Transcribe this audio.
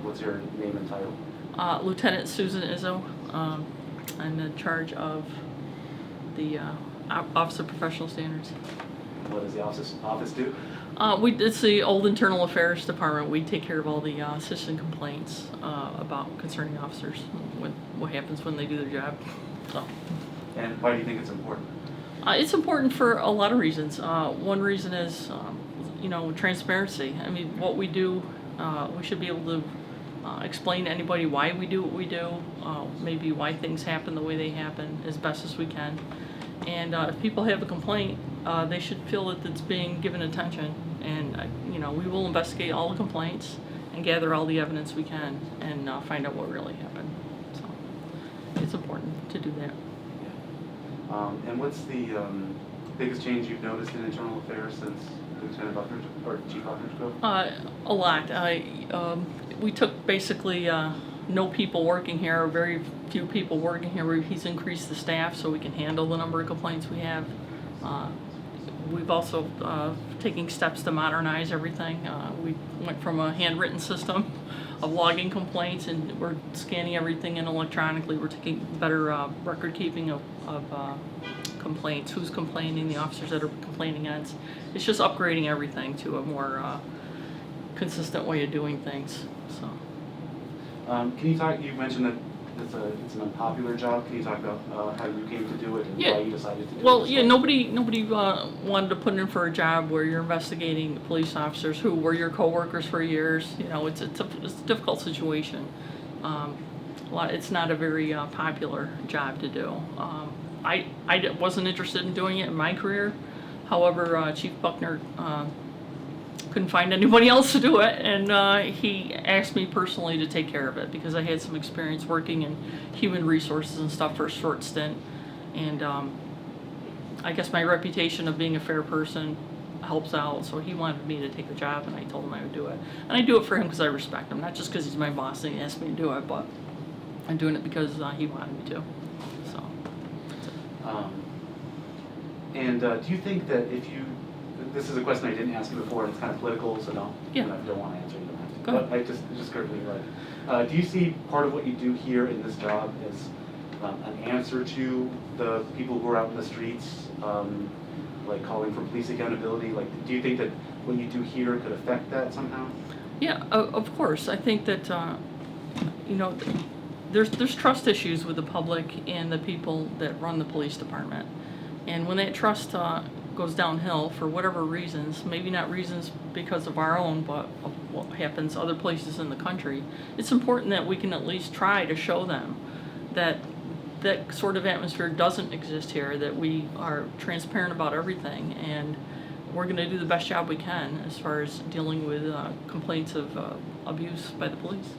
What's your name and title? Lieutenant Susan Izzo. I'm in charge of the Office of Professional Standards. What does the office do? It's the old Internal Affairs Department. We take care of all the citizen complaints about concerning officers, what happens when they do their job. So. And why do you think it's important? It's important for a lot of reasons. One reason is, transparency. I mean, what we do, we should be able to explain to anybody why we do what we do, maybe why things happen the way they happen as best as we can. And if people have a complaint, they should feel that it's being given attention. And, we will investigate all the complaints and gather all the evidence we can and find out what really happened. So it's important to do that. And what's the biggest change you've noticed in internal affairs since Lieutenant Buckner or Chief Buckner took over? A lot. We took basically no people working here, or very few people working here. He's increased the staff so we can handle the number of complaints we have. We've also taken steps to modernize everything. We went from a handwritten system of logging complaints, and we're scanning everything in electronically. We're taking better record keeping of complaints, who's complaining, the officers that are complaining against. It's just upgrading everything to a more consistent way of doing things. So. Can you talk? You mentioned that it's an unpopular job. Can you talk about how you came to do it and why you decided to do it? Well, nobody wanted to put in for a job where you're investigating police officers who were your coworkers for years. It's a difficult situation. It's not a very popular job to do. I wasn't interested in doing it in my career. However, Chief Buckner couldn't find anybody else to do it, and he asked me personally to take care of it because I had some experience working in human resources and stuff for a short stint, and I guess my reputation of being a fair person helps out, so he wanted me to take the job, and I told him I would do it. And I do it for him because I respect him, not just because he's my boss and he asked me to do it, but I'm doing it because he wanted me to. So. Do you think that this is a question I didn't ask you before, and it's kind of political, so if you don't want to answer, you don't have to. Go ahead. But I just currently do you see part of what you do here in this job as an answer to the people who are out in the streets, like calling for police accountability? Like, do you think that what you do here could affect that somehow? Yeah, of course. I think that there's trust issues with the public and the people that run the police department, and when that trust goes downhill for whatever reasons, maybe not reasons because of our own, but of what happens other places in the country, it's important that we can at least try to show them that that sort of atmosphere doesn't exist here, that we are transparent about everything, and we're going to do the best job we can as far as dealing with complaints of abuse by the police.